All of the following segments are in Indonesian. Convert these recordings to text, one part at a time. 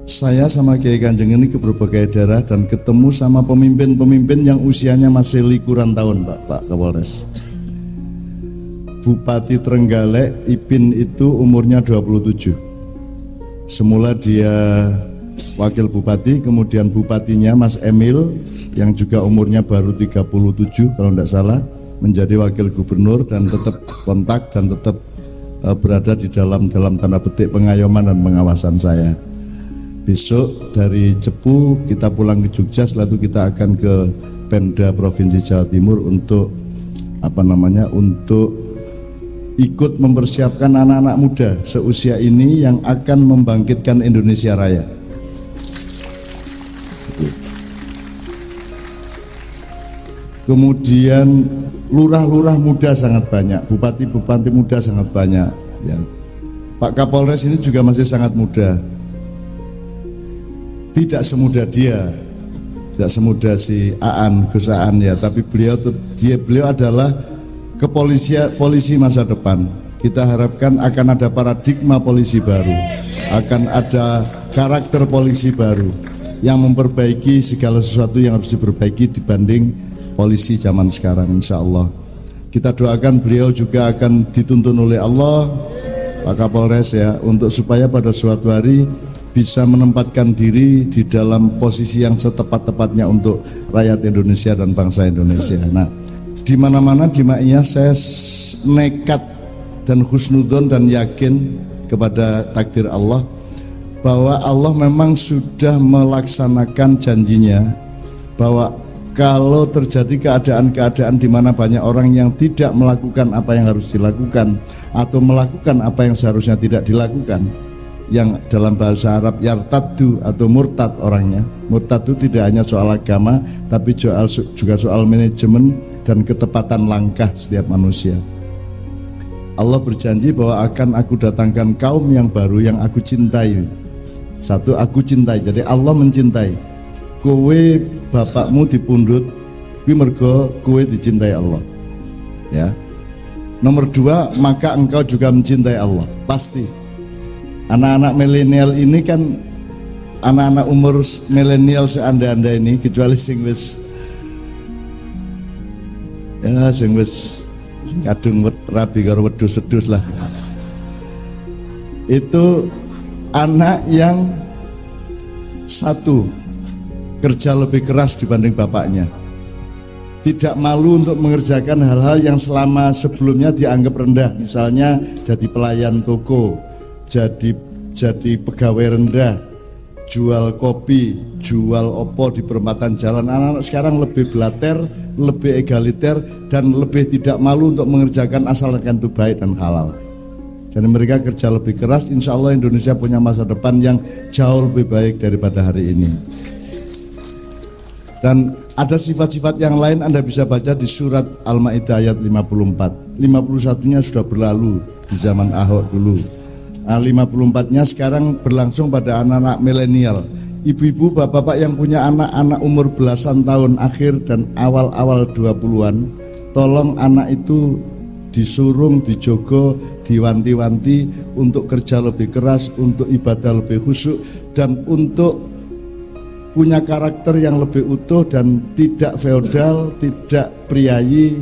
Saya sama Kiai Kanjeng ini ke berbagai daerah dan ketemu sama pemimpin-pemimpin yang usianya masih likuran tahun, Pak Kapolres. Bupati Trenggalek Ipin itu umurnya 27. Semula dia wakil bupati, kemudian bupatinya Mas Emil yang juga umurnya baru 37 kalau tidak salah, menjadi wakil gubernur dan tetap kontak dan tetap berada di dalam tanda petik pengayoman dan pengawasan saya. Besok dari Cepu kita pulang ke Jogja, setelah itu kita akan ke Pemda Provinsi Jawa Timur untuk untuk ikut mempersiapkan anak-anak muda seusia ini yang akan membangkitkan Indonesia Raya. Kemudian lurah-lurah muda sangat banyak, bupati-bupati muda sangat banyak. Ya. Pak Kapolres ini juga masih sangat muda. Tidak semudah dia, tidak semudah si Aan, Gus Aan ya, tapi beliau adalah polisi masa depan. Kita harapkan akan ada paradigma polisi baru, akan ada karakter polisi baru yang memperbaiki segala sesuatu yang harus diperbaiki dibanding polisi zaman sekarang, insya Allah. Kita doakan beliau juga akan dituntun oleh Allah, Pak Kapolres ya, untuk supaya pada suatu hari bisa menempatkan diri di dalam posisi yang setepat-tepatnya untuk rakyat Indonesia dan bangsa Indonesia. Nah, di mana-mana di Ma'iyah saya nekat dan husnudzon dan yakin kepada takdir Allah bahwa Allah memang sudah melaksanakan janjinya bahwa kalau terjadi keadaan-keadaan di mana banyak orang yang tidak melakukan apa yang harus dilakukan atau melakukan apa yang seharusnya tidak dilakukan, yang dalam bahasa Arab yartaddu atau murtad orangnya. Murtad itu tidak hanya soal agama, tapi juga soal manajemen dan ketepatan langkah setiap manusia. Allah berjanji bahwa akan aku datangkan kaum yang baru yang aku cintai. Satu, aku cintai, jadi Allah mencintai. Kowe bapakmu dipundhut, kuwi mergo kowe dicintai Allah. Ya. Nomor dua, maka engkau juga mencintai Allah. Pasti. Anak-anak milenial ini kan anak-anak umur milenial seanda-anda ini, kecuali sing wis kadung rabi karo wedhus-wedhus lah. Itu anak yang satu kerja lebih keras dibanding bapaknya. Tidak malu untuk mengerjakan hal-hal yang selama sebelumnya dianggap rendah, misalnya jadi pelayan toko, jadi pegawai rendah, jual kopi, jual opo di perempatan jalan. Anak-anak sekarang lebih blater, lebih egaliter, dan lebih tidak malu untuk mengerjakan asalkan itu baik dan halal. Jadi mereka kerja lebih keras, insya Allah Indonesia punya masa depan yang jauh lebih baik daripada hari ini. Dan ada sifat-sifat yang lain Anda bisa baca di surat Al-Maidah ayat 54. 51-nya sudah berlalu di zaman Ahok dulu. 54-nya sekarang berlangsung pada anak-anak milenial. Ibu-ibu, bapak-bapak yang punya anak-anak umur belasan tahun akhir dan awal-awal 20-an, tolong anak itu disuruh, dijogo, diwanti-wanti untuk kerja lebih keras, untuk ibadah lebih khusyuk, dan untuk punya karakter yang lebih utuh dan tidak feodal, tidak priayi.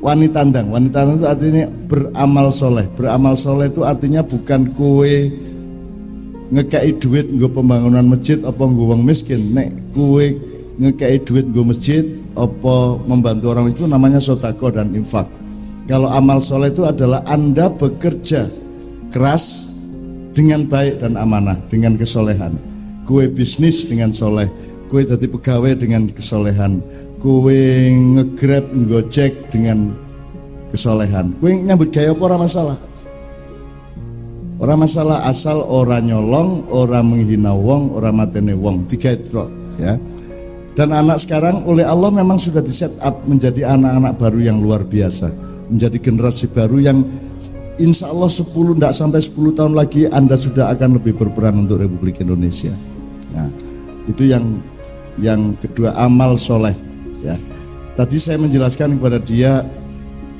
Wanita tandang itu artinya beramal soleh. Beramal soleh itu artinya bukan kowe ngekei duit nggo pembangunan masjid apa nggo wong miskin. Nek kowe ngekei duit nggo masjid apa membantu orang itu namanya sedekah dan infak. Kalau amal soleh itu adalah Anda bekerja keras dengan baik dan amanah, dengan kesolehan. Kowe bisnis dengan soleh, kowe jadi pegawai dengan kesolehan, kowe nge-grab, ngojek dengan kesolehan. Kowe nyambut gawe apa ora masalah. Ora masalah asal ora nyolong, ora menghina wong, ora matene wong. 3 itu ya. Dan anak sekarang oleh Allah memang sudah di set up menjadi anak-anak baru yang luar biasa, menjadi generasi baru yang insya Allah 10 tidak sampai 10 tahun lagi Anda sudah akan lebih berperan untuk Republik Indonesia. Nah, itu yang kedua, amal soleh. Ya. Tadi saya menjelaskan kepada dia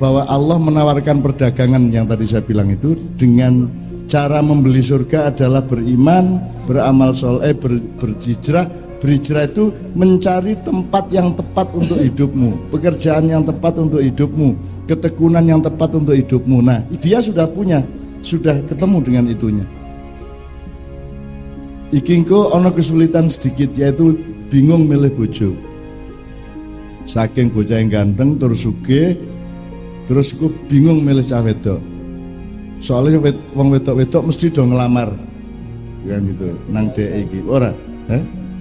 bahwa Allah menawarkan perdagangan yang tadi saya bilang itu dengan Cara membeli surga adalah beriman, beramal soleh, berhijrah. Berhijrah itu mencari tempat yang tepat untuk hidupmu, pekerjaan yang tepat untuk hidupmu, ketekunan yang tepat untuk hidupmu. Nah, dia sudah ketemu dengan itunya. Iki engko ana kesulitan sedikit, yaitu bingung milih bojo. Saking bocah yang ganteng terus sugih, terus ku bingung milih cah wedok. Soalnya wong wedok mesti do ngelamar. Kan gitu. Nang dhek iki ora,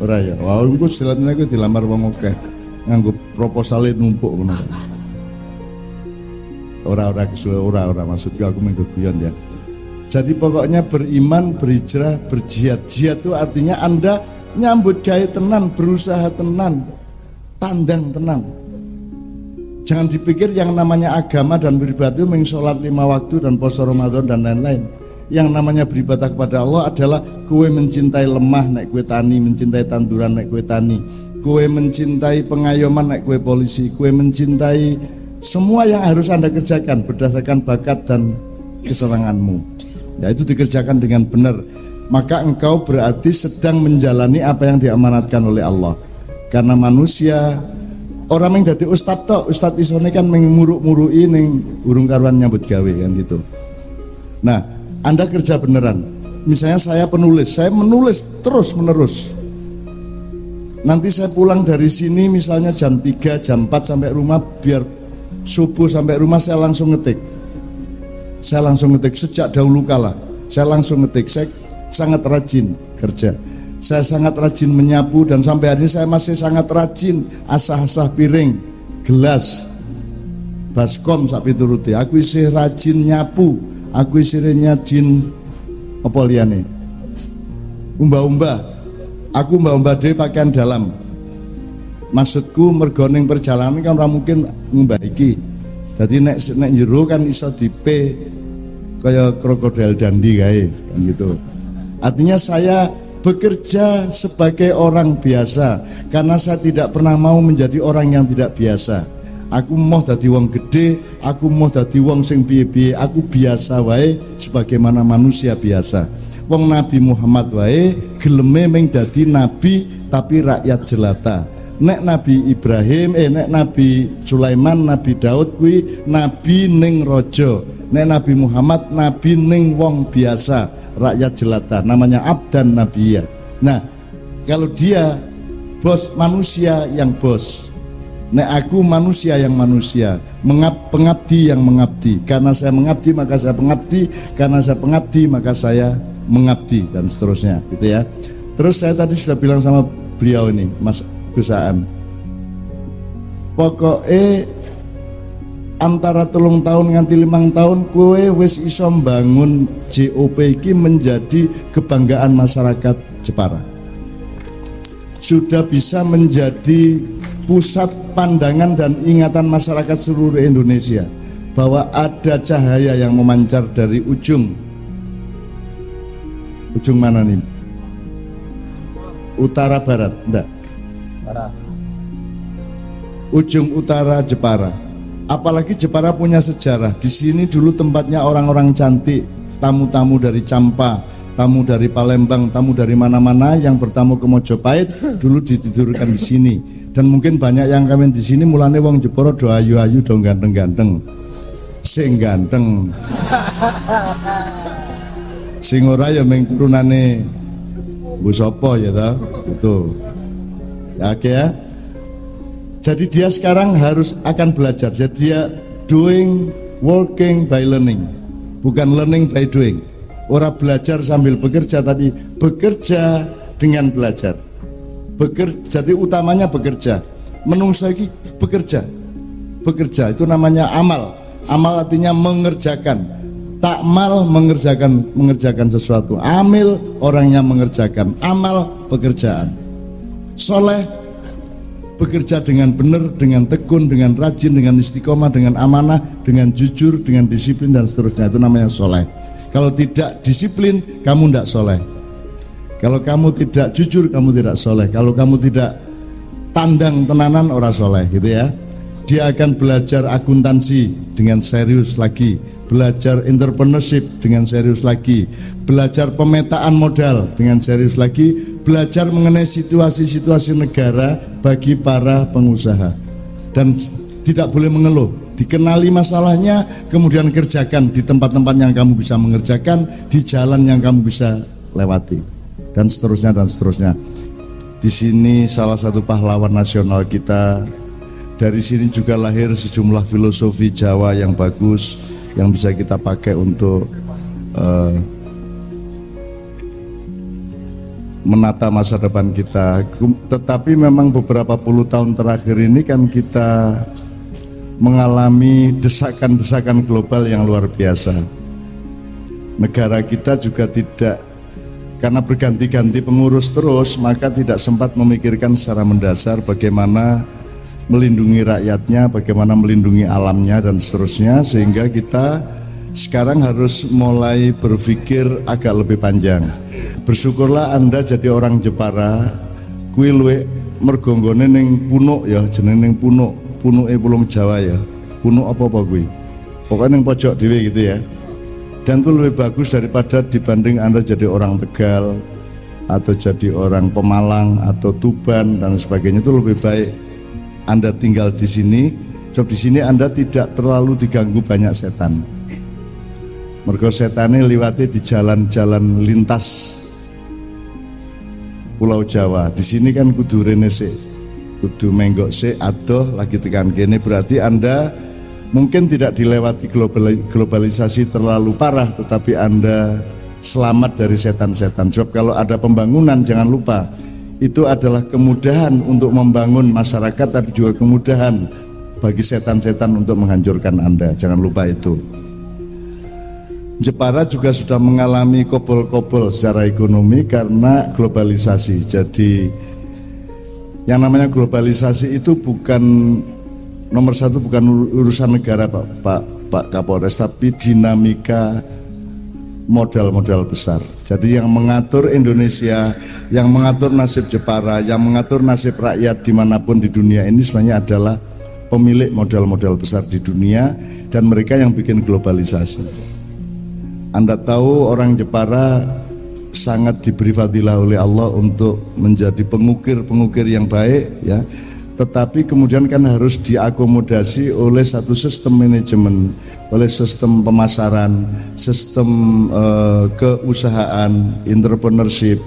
ora ya. Wah, engko silatnya ku dilamar wong akeh. Nganggo proposale numpuk ngono. Ora maksudku aku menggo guyon ya. Jadi pokoknya beriman, berhijrah, berjihad. Jihad itu artinya Anda nyambut gawe tenan, berusaha tenan, tandang tenan. Jangan dipikir yang namanya agama dan beribadah itu sholat 5 waktu dan puasa Ramadan dan lain-lain. Yang namanya beribadah kepada Allah adalah kowe mencintai lemah nek kowe tani, mencintai tanduran nek kowe tani, kowe mencintai pengayoman nek kowe polisi, kowe mencintai semua yang harus Anda kerjakan berdasarkan bakat dan kesenanganmu. Ya, itu dikerjakan dengan benar, maka engkau berarti sedang menjalani apa yang diamanatkan oleh Allah. Karena manusia, orang yang jadi ustadz isone kan menguruk-murui ning urung karuan nyambut gawe kan gitu. Nah, Anda kerja beneran. Misalnya saya penulis, saya menulis terus menerus. Nanti saya pulang dari sini misalnya jam 3, jam 4 sampai rumah, biar subuh sampai rumah saya langsung ngetik. Saya langsung ngetik sejak dahulu kala. Saya langsung ngetik. Saya sangat rajin kerja. Saya sangat rajin menyapu dan sampai hari ini saya masih sangat rajin asah-asah piring, gelas, baskom sak pituruti. Aku isih rajin nyapu. Aku isih rajin apa liyane? Umbah-umbah. Aku umbah-umbah dhewe pakaian dalam. Maksudku mergo ning perjalanan kan ora mungkin ngumbah iki. Jadi nek jero kan iso dipe kaya krokodil dandi kae kan gitu. Artinya saya bekerja sebagai orang biasa karena saya tidak pernah mau menjadi orang yang tidak biasa. Aku mau dadi wong gede, aku mau dadi wong sing piye-piye, aku biasa wae sebagaimana manusia biasa. Wong Nabi Muhammad wae geleme mung dadi nabi tapi rakyat jelata. Nek Nabi Ibrahim, nek Nabi Sulaiman, Nabi Daud kuwi nabi ning raja. Nek Nabi Muhammad nabi ning wong biasa, rakyat jelata, namanya abdan nabiyya. Nah, kalau dia bos manusia yang bos. Nek aku manusia yang manusia, pengabdi yang mengabdi. Karena saya mengabdi maka saya pengabdi, karena saya pengabdi maka saya mengabdi dan seterusnya, gitu ya. Terus saya tadi sudah bilang sama beliau ini, Mas Gusaan, pokoknya antara 3 tahun nganti 5 tahun kowe wis iso mbangun JOP iki menjadi kebanggaan masyarakat Jepara. Sudah bisa menjadi pusat pandangan dan ingatan masyarakat seluruh Indonesia bahwa ada cahaya yang memancar dari ujung mana nih? Utara barat, enggak? Ujung utara Jepara. Apalagi Jepara punya sejarah. Di sini dulu tempatnya orang-orang cantik, tamu-tamu dari Campa, tamu dari Palembang, tamu dari mana-mana yang bertamu ke Mojopahit dulu ditidurkan di sini. Dan mungkin banyak yang kawin di sini mulane wong Jepara do ayu-ayu do ganteng-ganteng. Sing ganteng. Sing ora ya mung turunane Bu sapa ya ta? Betul. Ya, oke ya. Jadi dia sekarang akan belajar. Jadi dia working by learning, bukan learning by doing. Orang belajar sambil bekerja, tapi bekerja dengan belajar. Jadi utamanya bekerja. Menungso iki bekerja. Bekerja itu namanya amal. Amal artinya mengerjakan. Takmal mengerjakan sesuatu. Amil orangnya mengerjakan. Amal pekerjaan. Soleh bekerja dengan benar, dengan tekun, dengan rajin, dengan istiqomah, dengan amanah, dengan jujur, dengan disiplin dan seterusnya. Itu namanya soleh. Kalau tidak disiplin, kamu tidak soleh. Kalau kamu tidak jujur, kamu tidak soleh. Kalau kamu tidak tandang tenanan, orang soleh, gitu ya. Dia akan belajar akuntansi dengan serius lagi. belajar entrepreneurship dengan serius lagi, belajar pemetaan modal dengan serius lagi, belajar mengenai situasi-situasi negara bagi para pengusaha. Dan tidak boleh mengeluh, dikenali masalahnya, kemudian kerjakan di tempat-tempat yang kamu bisa mengerjakan, di jalan yang kamu bisa lewati, dan seterusnya dan seterusnya. Di sini salah satu pahlawan nasional kita. Dari sini juga lahir sejumlah filosofi Jawa yang bagus yang bisa kita pakai untuk menata masa depan kita. Tetapi memang beberapa puluh tahun terakhir ini kan kita mengalami desakan-desakan global yang luar biasa. Negara kita juga tidak, karena berganti-ganti pengurus terus, maka tidak sempat memikirkan secara mendasar bagaimana melindungi rakyatnya, bagaimana melindungi alamnya dan seterusnya, sehingga kita sekarang harus mulai berpikir agak lebih panjang. Bersyukurlah Anda jadi orang Jepara, kuwi luwih mergonggone ning Punuk ya, jenenge ning Punuke Pulau Jawa ya. Punuk apa kuwi? Pokoknya ning pojok dhewe gitu ya. Dan itu lebih bagus daripada dibanding Anda jadi orang Tegal atau jadi orang Pemalang atau Tuban dan sebagainya. Itu lebih baik Anda tinggal di sini. Sebab di sini Anda tidak terlalu diganggu banyak setan. Mergo setane liwati di jalan-jalan lintas Pulau Jawa. Di sini kan kudu rene sik, kudu menggok sik, adoh lagi tekan kene, berarti Anda mungkin tidak dilewati globalisasi terlalu parah, tetapi Anda selamat dari setan-setan. Sebab kalau ada pembangunan, jangan lupa itu adalah kemudahan untuk membangun masyarakat, tapi juga kemudahan bagi setan-setan untuk menghancurkan Anda. Jangan lupa itu. Jepara juga sudah mengalami kobol-kobol secara ekonomi karena globalisasi. Jadi yang namanya globalisasi itu bukan nomor satu, bukan urusan negara Pak Kapolres, tapi dinamika modal-modal besar. Jadi yang mengatur Indonesia, yang mengatur nasib Jepara, yang mengatur nasib rakyat dimanapun di dunia ini sebenarnya adalah pemilik modal-modal besar di dunia, dan mereka yang bikin globalisasi. Anda tahu orang Jepara sangat diberi fadilah oleh Allah untuk menjadi pengukir-pengukir yang baik ya. Tetapi kemudian kan harus diakomodasi oleh satu sistem manajemen, oleh sistem pemasaran, sistem keusahaan, entrepreneurship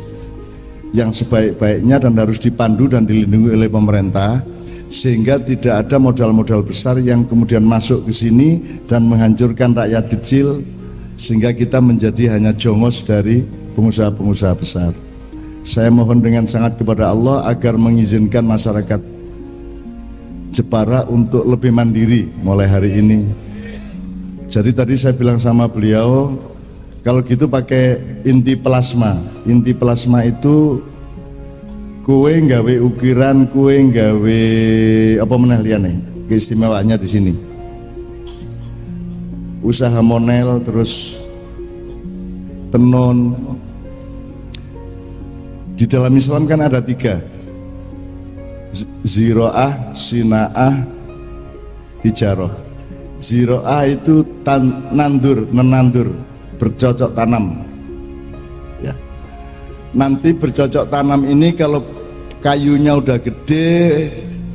yang sebaik-baiknya, dan harus dipandu dan dilindungi oleh pemerintah, sehingga tidak ada modal-modal besar yang kemudian masuk ke sini dan menghancurkan rakyat kecil, sehingga kita menjadi hanya jongos dari pengusaha-pengusaha besar. Saya mohon dengan sangat kepada Allah agar mengizinkan masyarakat Jepara untuk lebih mandiri mulai hari ini. Jadi tadi saya bilang sama beliau, kalau gitu pakai inti plasma. Inti plasma itu kue nggawe ukiran, kue nggawe apa meneh liyane. Keistimewaannya di sini. Usaha monel, terus tenun. Di dalam Islam kan ada 3, ziro'ah, sina'ah, tijaroh. Ziro'ah itu menandur, bercocok tanam ya. Nanti bercocok tanam ini kalau kayunya udah gede,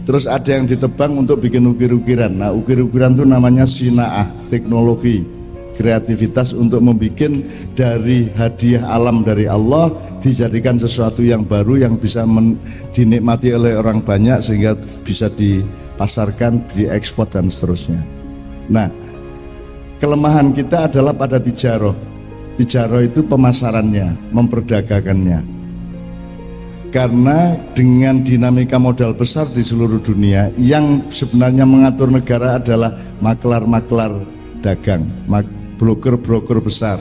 terus ada yang ditebang untuk bikin ukir-ukiran. Nah, ukir-ukiran itu namanya sina'ah, teknologi, kreativitas untuk membuat dari hadiah alam dari Allah dijadikan sesuatu yang baru yang bisa dinikmati oleh orang banyak, sehingga bisa dipasarkan, diekspor dan seterusnya. Nah, kelemahan kita adalah pada tijaroh. Tijaroh itu pemasarannya, memperdagangkannya. Karena dengan dinamika modal besar di seluruh dunia, yang sebenarnya mengatur negara adalah maklar-maklar dagang, broker-broker besar.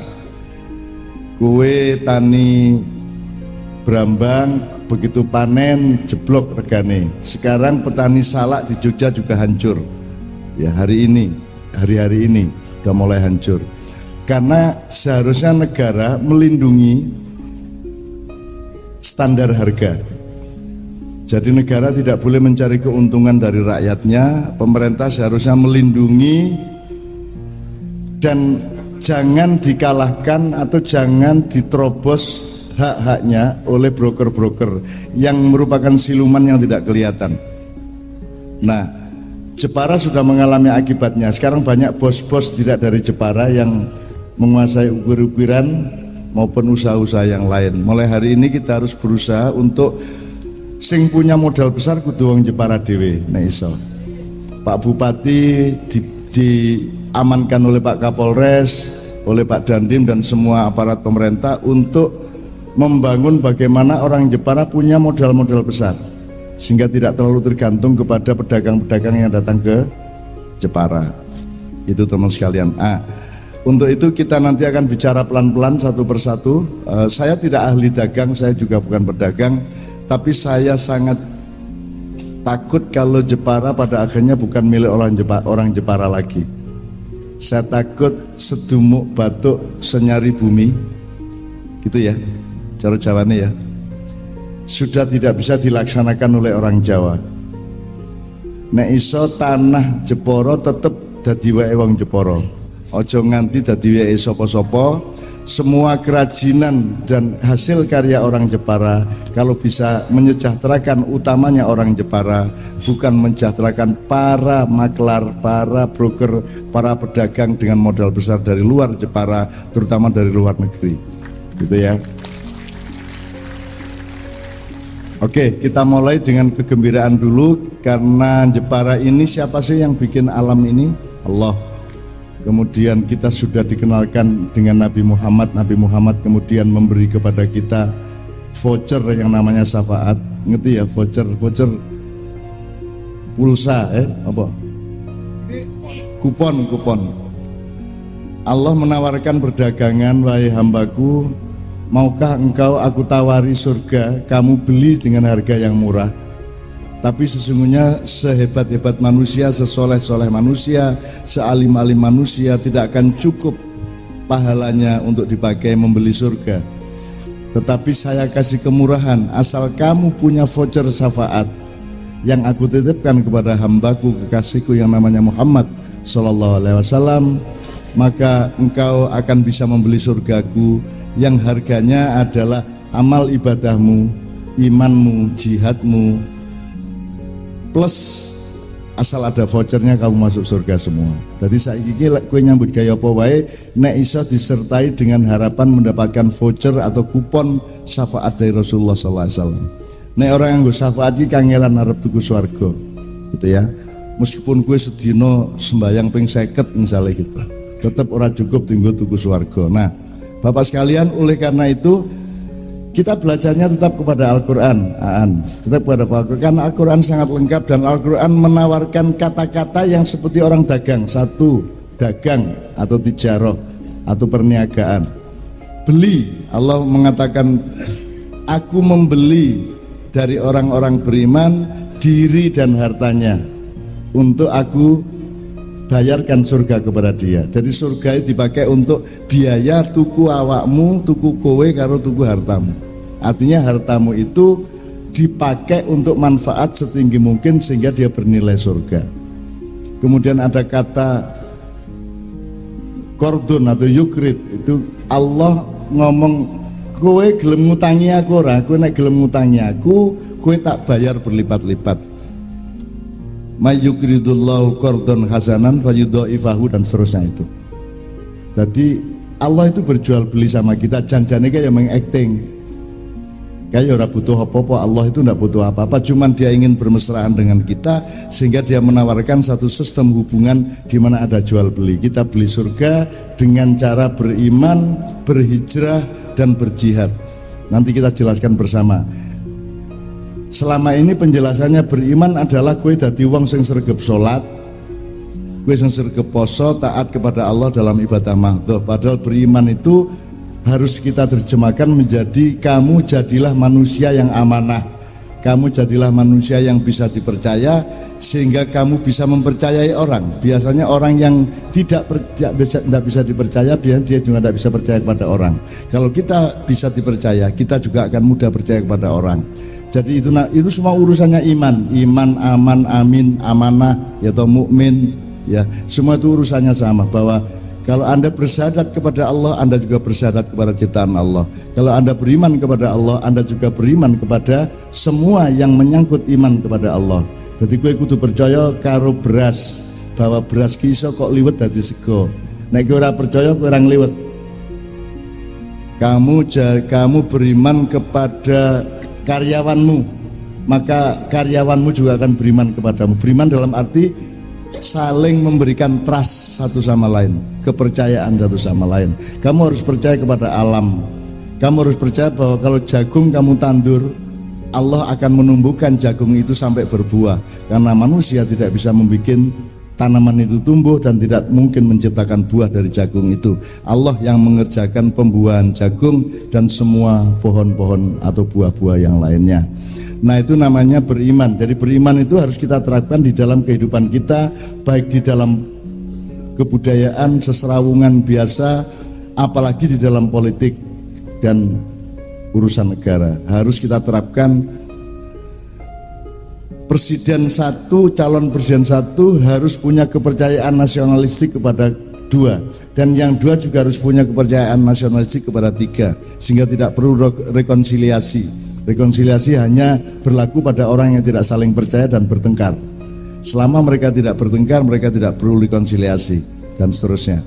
Kue tani Brambang, begitu panen jeblok regane. Sekarang petani salak di Jogja juga hancur. Ya, hari ini, hari-hari ini udah mulai hancur. Karena seharusnya negara melindungi standar harga. Jadi negara tidak boleh mencari keuntungan dari rakyatnya. Pemerintah seharusnya melindungi dan jangan dikalahkan atau jangan diterobos hak-haknya oleh broker-broker yang merupakan siluman yang tidak kelihatan. Nah, Jepara sudah mengalami akibatnya. Sekarang banyak bos-bos tidak dari Jepara yang menguasai ukir-ukiran maupun usaha-usaha yang lain. Mulai hari ini kita harus berusaha untuk sing punya modal besar kudu wong Jepara dhewe nek iso. Pak Bupati diamankan oleh Pak Kapolres, oleh Pak Dandim dan semua aparat pemerintah untuk membangun bagaimana orang Jepara punya modal-modal besar sehingga tidak terlalu tergantung kepada pedagang-pedagang yang datang ke Jepara. Itu teman sekalian. Untuk itu kita nanti akan bicara pelan-pelan satu persatu. Saya tidak ahli dagang, saya juga bukan pedagang, tapi saya sangat takut kalau Jepara pada akhirnya bukan milik orang Jepara lagi. Saya takut sedumuk batuk senyari bumi, gitu ya, cara Jawane ya, sudah tidak bisa dilaksanakan oleh orang Jawa. Nek iso tanah Jepara tetep dadi wae wong Jepara. Ojo nganti dadi wae sapa-sapa. Semua kerajinan dan hasil karya orang Jepara kalau bisa menyejahterakan utamanya orang Jepara, bukan mensejahterakan para maklar, para broker, para pedagang dengan modal besar dari luar Jepara, terutama dari luar negeri, gitu ya. Oke, kita mulai dengan kegembiraan dulu karena Jepara ini siapa sih yang bikin alam ini? Allah. Kemudian kita sudah dikenalkan dengan Nabi Muhammad. Nabi Muhammad kemudian memberi kepada kita voucher yang namanya syafaat. Ngerti ya, voucher pulsa apa? Kupon. Allah menawarkan perdagangan, wahai hambaku, maukah engkau aku tawari surga, kamu beli dengan harga yang murah. Tapi sesungguhnya sehebat-hebat manusia, sesoleh-soleh manusia, sealim-alim manusia tidak akan cukup pahalanya untuk dipakai membeli surga. Tetapi saya kasih kemurahan, asal kamu punya voucher syafaat yang aku titipkan kepada hambaku, kekasihku yang namanya Muhammad Sallallahu Alaihi Wasallam, maka engkau akan bisa membeli surgaku yang harganya adalah amal ibadahmu, imanmu, jihadmu, plus asal ada vouchernya kamu masuk surga semua. Jadi saiki kowe nyambut gawe apa wae nek iso disertai dengan harapan mendapatkan voucher atau kupon syafaat dari Rasulullah sallallahu alaihi wasallam. Nek orang yang nggo syafaat iki kangelan arep tuku swarga. Gitu ya. Meskipun kowe sedina sembayang ping 50 misalnya gitu. Tetap ora cukup tinggal tuku swarga. Nah, Bapak sekalian, oleh karena itu kita belajarnya tetap kepada Al-Quran, tetap kepada Al-Quran, karena Al-Quran sangat lengkap dan Al-Quran menawarkan kata-kata yang seperti orang dagang. Satu, dagang atau tijarah atau perniagaan. Beli, Allah mengatakan, aku membeli dari orang-orang beriman diri dan hartanya untuk aku bayarkan surga kepada dia. Jadi surga itu dipakai untuk biaya tuku awakmu, tuku kowe karo tuku hartamu. Artinya hartamu itu dipakai untuk manfaat setinggi mungkin sehingga dia bernilai surga. Kemudian ada kata kordon atau yukrit, itu Allah ngomong kowe gelem ngutangi aku ora, kowe nek gelem ngutangi aku, kowe tak bayar berlipat-lipat. Mayyukridullahu qardon hasanan fayudhaifahu dan seterusnya itu. Jadi Allah itu berjual beli sama kita, janjane kayak mengacting. Kayak ora butuh apa-apa, Allah itu enggak butuh apa-apa, cuman dia ingin bermesraan dengan kita sehingga dia menawarkan satu sistem hubungan di mana ada jual beli. Kita beli surga dengan cara beriman, berhijrah dan berjihad. Nanti kita jelaskan bersama. Selama ini penjelasannya beriman adalah kowe dadi wong sing sregep salat, kowe sing sregep poso, taat kepada Allah dalam ibadah mahdhah. Padahal beriman itu harus kita terjemahkan menjadi kamu jadilah manusia yang amanah, kamu jadilah manusia yang bisa dipercaya sehingga kamu bisa mempercayai orang. Biasanya orang yang tidak bisa dipercaya, biasanya dia juga tidak bisa percaya kepada orang. Kalau kita bisa dipercaya, kita juga akan mudah percaya kepada orang. Jadi itu semua urusannya iman, aman, amin, amanah, atau mukmin, ya semua itu urusannya sama, bahwa Kalau Anda bersyahadat kepada Allah, Anda juga bersyahadat kepada ciptaan Allah. Kalau Anda beriman kepada Allah, Anda juga beriman kepada semua yang menyangkut iman kepada Allah. Jadi gue kudu percaya karo beras, bahwa beras ki iso kok liwet dadi sego. Nek kowe ora percaya kowe ora ngliwet. Kamu beriman kepada karyawanmu, maka karyawanmu juga akan beriman kepadamu. Beriman dalam arti saling memberikan trust satu sama lain, kepercayaan satu sama lain. Kamu harus percaya kepada alam. Kamu harus percaya bahwa kalau jagung kamu tandur, Allah akan menumbuhkan jagung itu sampai berbuah. Karena manusia tidak bisa membuat tanaman itu tumbuh dan tidak mungkin menciptakan buah dari jagung itu. Allah yang mengerjakan pembuahan jagung dan semua pohon-pohon atau buah-buah yang lainnya. Nah, itu namanya beriman. Jadi beriman itu harus kita terapkan di dalam kehidupan kita, baik di dalam kebudayaan, seserawungan biasa, apalagi di dalam politik dan urusan negara. Harus kita terapkan. Presiden satu, calon presiden satu harus punya kepercayaan nasionalistik kepada dua, dan yang dua juga harus punya kepercayaan nasionalistik kepada tiga, sehingga tidak perlu rekonsiliasi. Rekonsiliasi hanya berlaku pada orang yang tidak saling percaya dan bertengkar. Selama mereka tidak bertengkar, mereka tidak perlu rekonsiliasi dan seterusnya.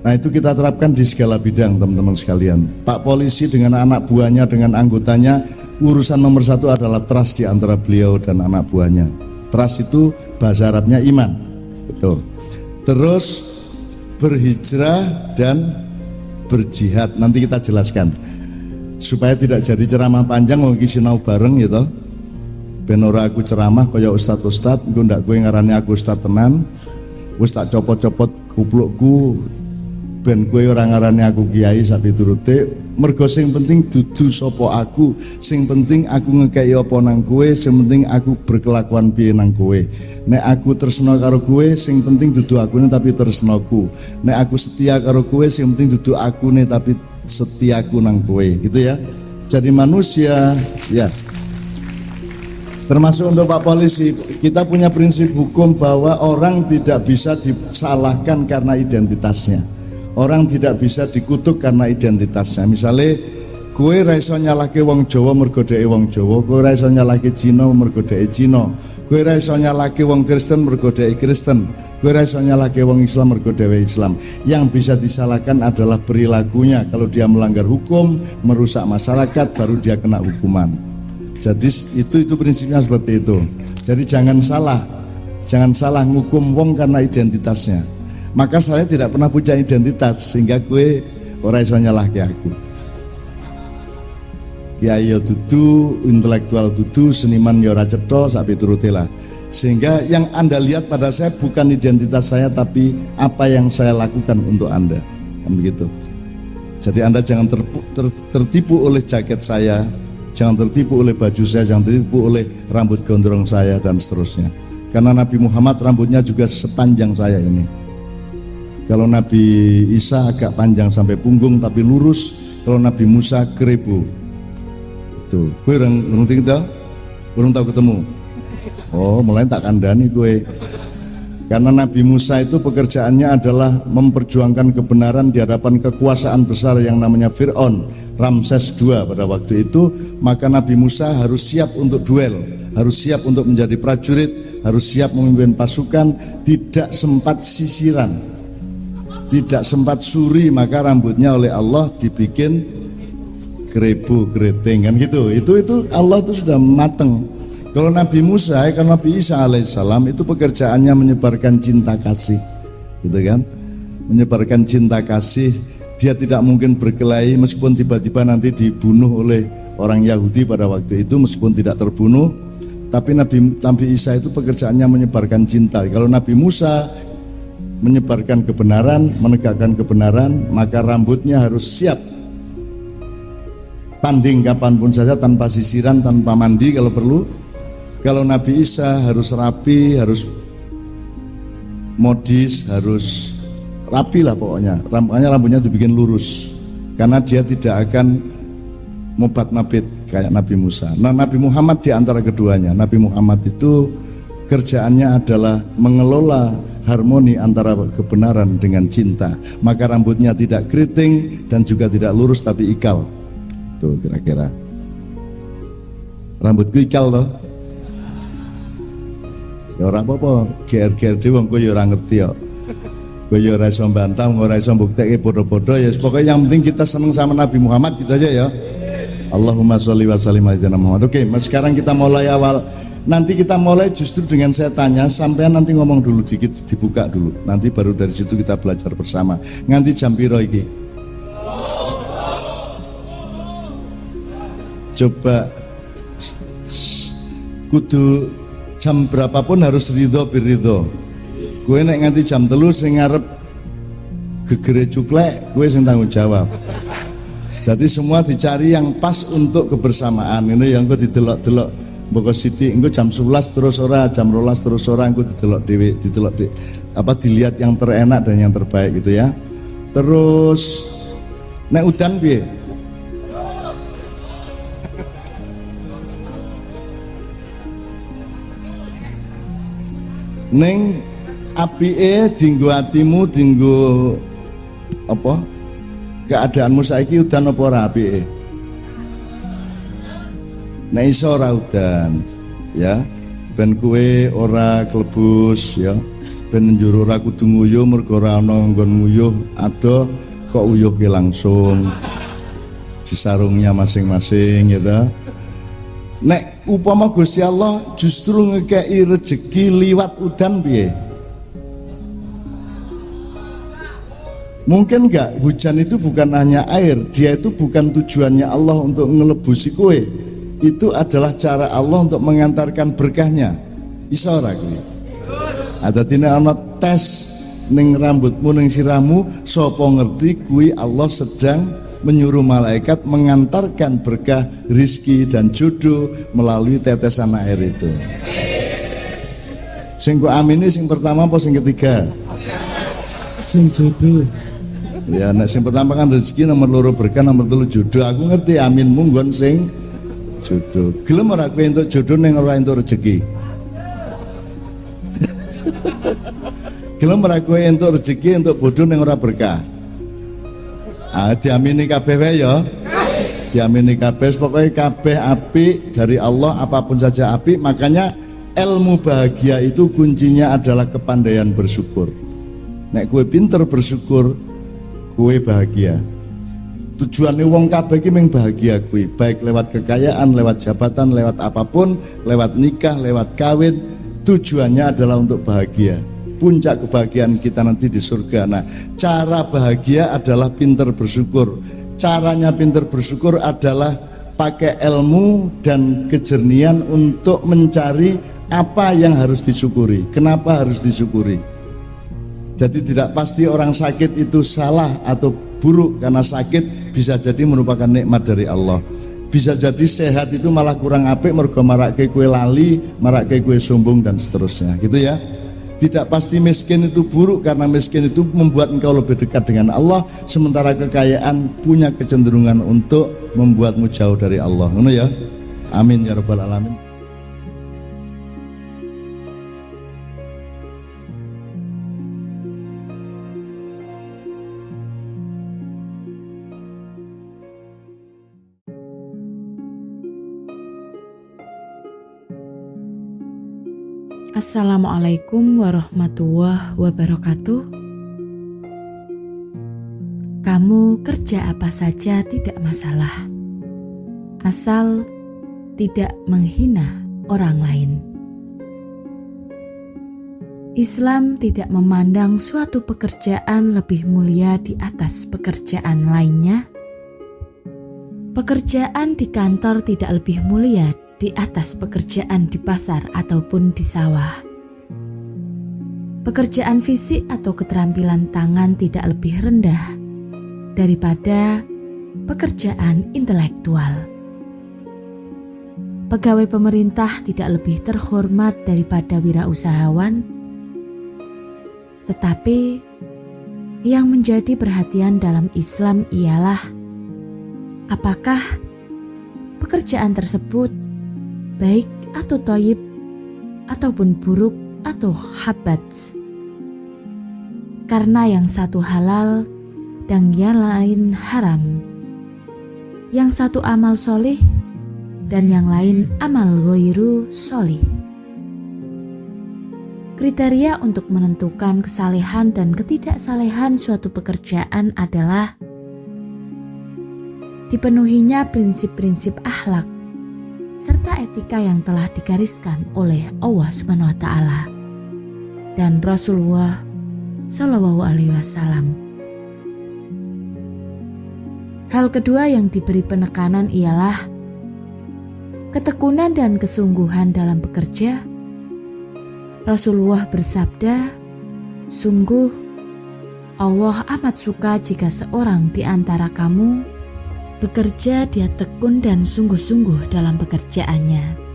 Nah, itu kita terapkan di segala bidang, teman-teman sekalian. Pak Polisi dengan anak buahnya, dengan anggotanya, urusan nomor satu adalah trust di antara beliau dan anak buahnya. Trust itu bahasa Arabnya iman. Betul. Terus berhijrah dan berjihad. Nanti kita jelaskan. Supaya tidak jadi ceramah panjang, mau sinau bareng gitu. Ben ora aku ceramah kaya ustad-ustad, engko ndak kowe ngarani aku ustad tenan. Wis tak copot-copot kuplukku ben kowe ora ngarani aku kiai sak piturute. Mergo sing penting dudu sapa aku, sing penting aku ngekeki apa nang kowe, sing penting aku berkelakuan piye nang kowe. Nek aku tresna karo kowe, sing penting dudu akune tapi tresnaku. Nek aku setia karo kowe, sing penting dudu akune tapi setiaku nang kowe, gitu ya. Jadi manusia, ya. Termasuk untuk Pak Polisi, kita punya prinsip hukum bahwa orang tidak bisa disalahkan karena identitasnya. Orang tidak bisa dikutuk karena identitasnya. Misalnya, kowe ra iso nyalahke wong Jawa mergo dheke wong Jawa, kowe ra iso nyalahke Cina mergo dheke Cina, kowe ra iso nyalahke wong Kristen mergo dheke Kristen, kowe ra iso nyalahke wong Islam mergo dhewe Islam. Yang bisa disalahkan adalah perilakunya. Kalau dia melanggar hukum, merusak masyarakat, baru dia kena hukuman. Jadi itu prinsipnya seperti itu. Jadi jangan salah ngukum wong karena identitasnya. Maka saya tidak pernah punya identitas, sehingga gue ora iso nyalahke aku. Kiai yo dudu, intelektual dudu, seniman yo ora cetha, sak piturute lah. Sehingga yang Anda lihat pada saya bukan identitas saya, tapi apa yang saya lakukan untuk Anda, kan begitu. Jadi Anda jangan tertipu oleh jaket saya, jangan tertipu oleh baju saya, jangan tertipu oleh rambut gondrong saya dan seterusnya. Karena Nabi Muhammad rambutnya juga sepanjang saya ini. Kalau Nabi Isa agak panjang sampai punggung tapi lurus. Kalau Nabi Musa keribu. Tuh, gue urung tahu ketemu. Oh, mulai tak kandani gue. Karena Nabi Musa itu pekerjaannya adalah memperjuangkan kebenaran di hadapan kekuasaan besar yang namanya Fir'aun, Ramses II pada waktu itu. Maka Nabi Musa harus siap untuk duel, harus siap untuk menjadi prajurit, harus siap memimpin pasukan, tidak sempat sisiran, tidak sempat suri, maka rambutnya oleh Allah dibikin keribu keriting, kan gitu. Itu Allah itu sudah mateng. Kalau Nabi Musa, kalau Nabi Isa alaihissalam itu pekerjaannya menyebarkan cinta kasih, gitu kan? Menyebarkan cinta kasih. Dia tidak mungkin berkelahi meskipun tiba-tiba nanti dibunuh oleh orang Yahudi pada waktu itu, meskipun tidak terbunuh. Tapi Nabi Isa itu pekerjaannya menyebarkan cinta. Kalau Nabi Musa menyebarkan kebenaran, menegakkan kebenaran, maka rambutnya harus siap tanding kapanpun saja, tanpa sisiran, tanpa mandi kalau perlu. Kalau Nabi Isa harus rapi, harus modis, harus rapi lah pokoknya. Rambutnya dibikin lurus, karena dia tidak akan mobat mabit kayak Nabi Musa. Nah, Nabi Muhammad di antara keduanya. Nabi Muhammad itu kerjaannya adalah mengelola harmoni antara kebenaran dengan cinta. Maka rambutnya tidak keriting dan juga tidak lurus tapi ikal. Tuh kira-kira. Rambutku ikal toh. Ya ora apa-apa, GR-GR dhewe wong kowe ya ora ngerti ya. Kowe ya ora iso bantah, ora iso mbuktekke padha-padha ya. Pokoknya yang penting kita seneng sama Nabi Muhammad gitu aja ya. Allahumma sholli wa sallim ala Muhammad. Oke, sekarang kita mulai awal. Nanti kita mulai justru dengan saya tanya, sampean nanti ngomong dulu dikit, dibuka dulu. Nanti baru dari situ kita belajar bersama. Nganti jam piro iki? Coba kudu jam berapapun harus ridho birridho. Gue nek nganti jam 3 sing ngarep gegere cuklek, gue sing tanggung jawab. Jadi semua dicari yang pas untuk kebersamaan. Ini yang gue didelok-delok mboko sithik engko jam 11 terus ora, jam 12 terus ora, engko didelok dhewe, dilihat yang terenak dan yang terbaik gitu ya. Terus nek udan piye? Ning apike dinggo atimu, dinggo apa? Keadaanmu saiki udan apa ora apike? Nek iso ora udan, ya. Ben kowe ora klebus ya. Ben njur ora kudu nguyuh mergo ora ana nggon nguyuh, ado kok uyuh ki langsung di sarungnya masing-masing gitu. Nek upama Gusti Allah justru ngekei rezeki liwat udan piye? Mungkin enggak, hujan itu bukan hanya air, dia itu bukan tujuannya Allah untuk ngelebusi kue. Itu adalah cara Allah untuk mengantarkan berkahnya. Iso ora kuwi? Ada tina ana tes ning rambutmu ning sirahmu, sapa ngerti kuwi Allah sedang menyuruh malaikat mengantarkan berkah rizki dan jodoh melalui tetesan air itu. Sing kok amini sing pertama apa sing ketiga? Sing jodoh. Ya, nek sing pertama kan rezeki, nomor loro berkah, nomor telu jodoh. Aku ngerti aminmu nggon sing jodoh. Gelem ora kowe entuk jodoh ning ora entuk rezeki? Gelem ora kowe entuk rezeki entuk bodoh ning ora berkah? Diamini kabeh wae ya. Diamini kabeh, pokoknya kabeh apik dari Allah, apapun saja apik. Makanya ilmu bahagia itu kuncinya adalah kepandaian bersyukur. Nek kowe pinter bersyukur, kowe bahagia. Tujuannya wong kabeh iki mung bahagia kuwi, baik lewat kekayaan, lewat jabatan, lewat apapun, lewat nikah, lewat kawin, tujuannya adalah untuk bahagia. Puncak kebahagiaan kita nanti di surga. Nah, cara bahagia adalah pinter bersyukur. Caranya pinter bersyukur adalah pakai ilmu dan kejernihan untuk mencari apa yang harus disyukuri, kenapa harus disyukuri. Jadi tidak pasti orang sakit itu salah atau buruk, karena sakit bisa jadi merupakan nikmat dari Allah. Bisa jadi sehat itu malah kurang apik mergo marake kue lali, marake kue sombong dan seterusnya, gitu ya. Tidak pasti miskin itu buruk, karena miskin itu membuat engkau lebih dekat dengan Allah, sementara kekayaan punya kecenderungan untuk membuatmu jauh dari Allah. Ngono ya. Amin ya rabbal alamin. Assalamualaikum warahmatullahi wabarakatuh. Kamu kerja apa saja tidak masalah, asal tidak menghina orang lain. Islam tidak memandang suatu pekerjaan lebih mulia di atas pekerjaan lainnya. Pekerjaan di kantor tidak lebih mulia di atas pekerjaan di pasar ataupun di sawah. Pekerjaan fisik atau keterampilan tangan tidak lebih rendah daripada pekerjaan intelektual. Pegawai pemerintah tidak lebih terhormat daripada wirausahawan, tetapi yang menjadi perhatian dalam Islam ialah apakah pekerjaan tersebut baik atau thayyib, ataupun buruk atau habat. Karena yang satu halal dan yang lain haram. Yang satu amal solih dan yang lain amal ghairu solih. Kriteria untuk menentukan kesalehan dan ketidaksalehan suatu pekerjaan adalah dipenuhinya prinsip-prinsip akhlak serta etika yang telah digariskan oleh Allah Subhanahu wa taala dan Rasulullah Shallallahu alaihi wasallam. Hal kedua yang diberi penekanan ialah ketekunan dan kesungguhan dalam bekerja. Rasulullah bersabda, "Sungguh Allah amat suka jika seorang di antara kamu bekerja dia tekun dan sungguh-sungguh dalam pekerjaannya."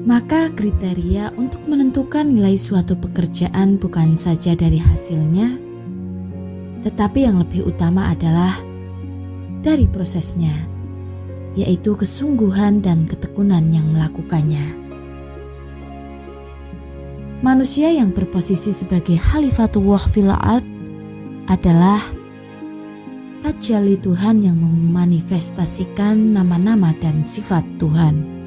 Maka kriteria untuk menentukan nilai suatu pekerjaan bukan saja dari hasilnya, tetapi yang lebih utama adalah dari prosesnya, yaitu kesungguhan dan ketekunan yang melakukannya. Manusia yang berposisi sebagai Khalifatullah fil ard adalah tajalli Tuhan yang memanifestasikan nama-nama dan sifat Tuhan.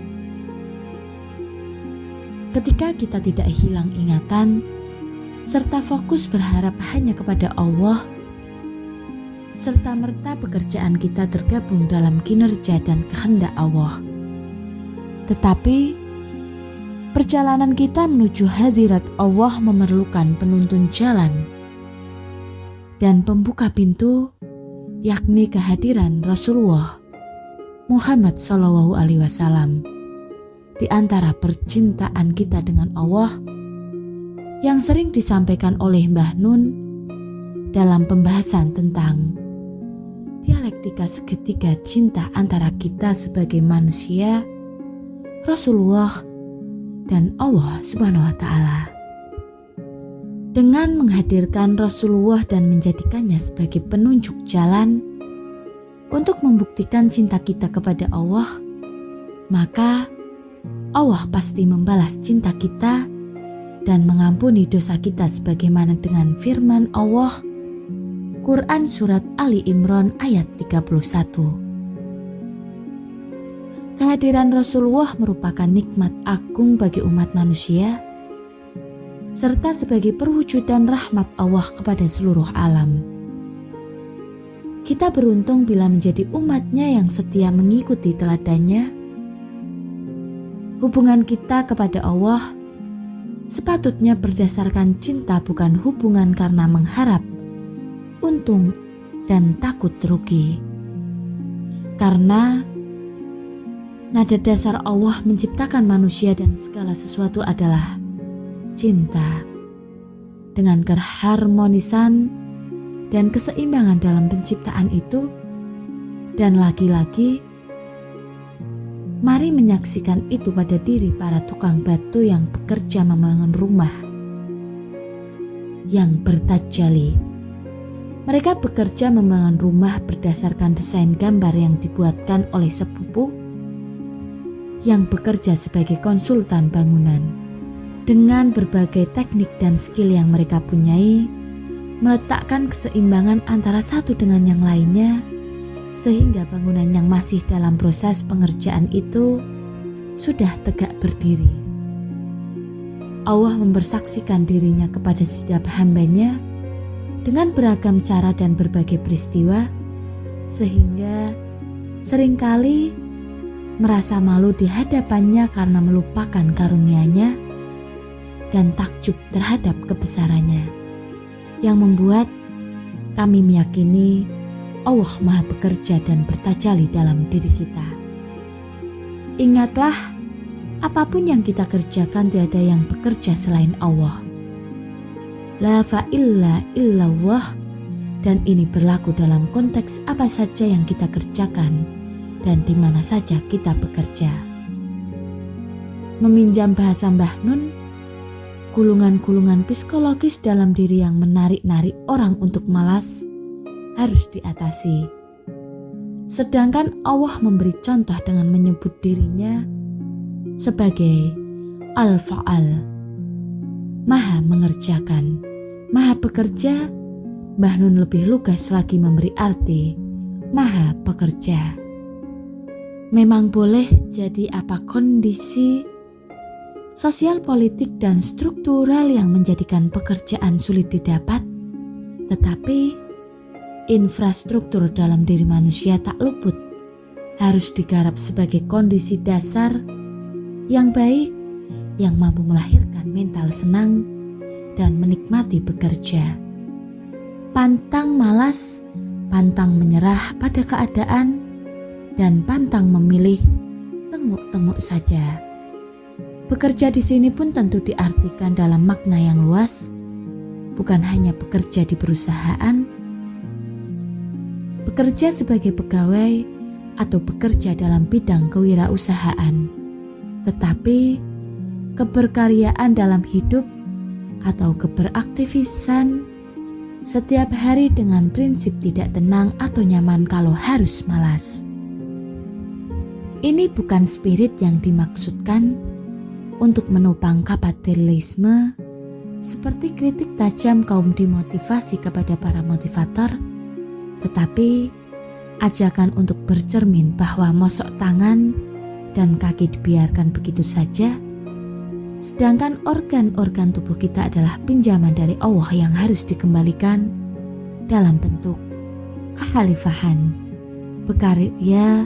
Ketika kita tidak hilang ingatan serta fokus berharap hanya kepada Allah, serta-merta pekerjaan kita tergabung dalam kinerja dan kehendak Allah. Tetapi perjalanan kita menuju hadirat Allah memerlukan penuntun jalan dan pembuka pintu, yakni kehadiran Rasulullah Muhammad SAW. Di antara percintaan kita dengan Allah yang sering disampaikan oleh Mbah Nun dalam pembahasan tentang dialektika segitiga cinta antara kita sebagai manusia, Rasulullah, dan Allah Subhanahu wa taala. Dengan menghadirkan Rasulullah dan menjadikannya sebagai penunjuk jalan untuk membuktikan cinta kita kepada Allah, maka Allah pasti membalas cinta kita dan mengampuni dosa kita sebagaimana dengan firman Allah Quran Surat Ali Imran ayat 31. Kehadiran Rasulullah merupakan nikmat agung bagi umat manusia serta sebagai perwujudan rahmat Allah kepada seluruh alam. Kita beruntung bila menjadi umatnya yang setia mengikuti teladannya. Hubungan kita kepada Allah sepatutnya berdasarkan cinta, bukan hubungan karena mengharap untung dan takut rugi. Karena nada dasar Allah menciptakan manusia dan segala sesuatu adalah cinta. Dengan keharmonisan dan keseimbangan dalam penciptaan itu, dan lagi-lagi mari menyaksikan itu pada diri para tukang batu yang bekerja membangun rumah yang bertajali. Mereka bekerja membangun rumah berdasarkan desain gambar yang dibuatkan oleh sepupu yang bekerja sebagai konsultan bangunan. Dengan berbagai teknik dan skill yang mereka punyai, meletakkan keseimbangan antara satu dengan yang lainnya, sehingga bangunan yang masih dalam proses pengerjaan itu sudah tegak berdiri. Allah mempersaksikan dirinya kepada setiap hambanya dengan beragam cara dan berbagai peristiwa, sehingga seringkali merasa malu di hadapannya karena melupakan karunia-Nya dan takjub terhadap kebesarannya, yang membuat kami meyakini Allah Maha bekerja dan bertajali dalam diri kita. Ingatlah, apapun yang kita kerjakan tiada yang bekerja selain Allah. La fa'illa illallah, dan ini berlaku dalam konteks apa saja yang kita kerjakan dan di mana saja kita bekerja. Meminjam bahasa Mbah Nun, gulungan-gulungan psikologis dalam diri yang menarik-narik orang untuk malas harus diatasi. Sedangkan Allah memberi contoh dengan menyebut dirinya sebagai Al-Fa'al, Maha mengerjakan, Maha Pekerja, Mbah Nun lebih lugas lagi memberi arti Maha Pekerja. Memang boleh jadi apa kondisi sosial, politik, dan struktural yang menjadikan pekerjaan sulit didapat, tetapi infrastruktur dalam diri manusia tak luput harus digarap sebagai kondisi dasar yang baik yang mampu melahirkan mental senang dan menikmati bekerja. Pantang malas, pantang menyerah pada keadaan, dan pantang memilih tenguk-tenguk saja. Bekerja di sini pun tentu diartikan dalam makna yang luas, bukan hanya bekerja di perusahaan, bekerja sebagai pegawai, atau bekerja dalam bidang kewirausahaan, tetapi keberkaryaan dalam hidup atau keberaktivisan setiap hari dengan prinsip tidak tenang atau nyaman kalau harus malas. Ini bukan spirit yang dimaksudkan untuk menopang kapitalisme seperti kritik tajam kaum dimotivasi kepada para motivator, tetapi ajakan untuk bercermin bahwa mosok tangan dan kaki dibiarkan begitu saja, sedangkan organ-organ tubuh kita adalah pinjaman dari Allah yang harus dikembalikan dalam bentuk kekhalifahan, berkarya,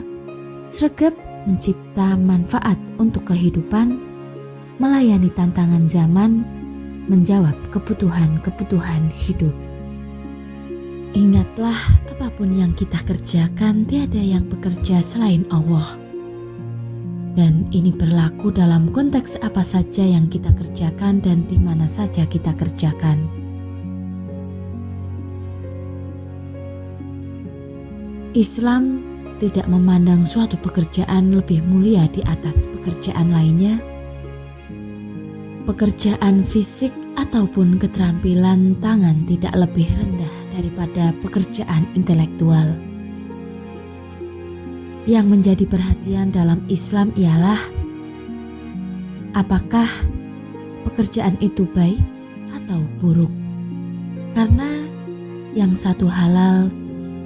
sregep mencipta manfaat untuk kehidupan, melayani tantangan zaman, menjawab kebutuhan-kebutuhan hidup. Ingatlah, apapun yang kita kerjakan, tiada yang bekerja selain Allah. Dan ini berlaku dalam konteks apa saja yang kita kerjakan dan di mana saja kita kerjakan. Islam tidak memandang suatu pekerjaan lebih mulia di atas pekerjaan lainnya. Pekerjaan fisik ataupun keterampilan tangan tidak lebih rendah daripada pekerjaan intelektual. Yang menjadi perhatian dalam Islam ialah apakah pekerjaan itu baik atau buruk. Karena yang satu halal,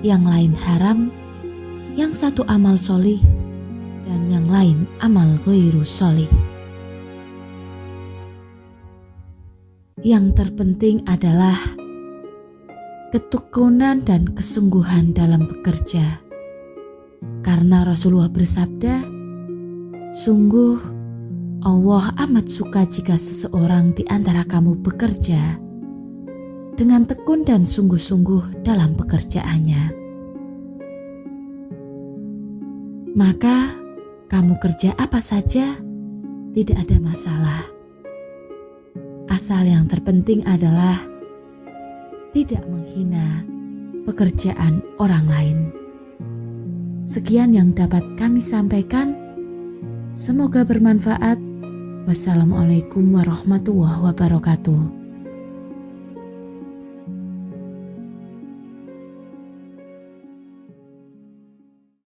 yang lain haram, yang satu amal sholih, dan yang lain amal ghairu sholih. Yang terpenting adalah ketekunan dan kesungguhan dalam bekerja. Karena Rasulullah bersabda, sungguh Allah amat suka jika seseorang di antara kamu bekerja dengan tekun dan sungguh-sungguh dalam pekerjaannya. Maka kamu kerja apa saja tidak ada masalah. Asal yang terpenting adalah tidak menghina pekerjaan orang lain. Sekian yang dapat kami sampaikan. Semoga bermanfaat. Wassalamualaikum warahmatullahi wabarakatuh.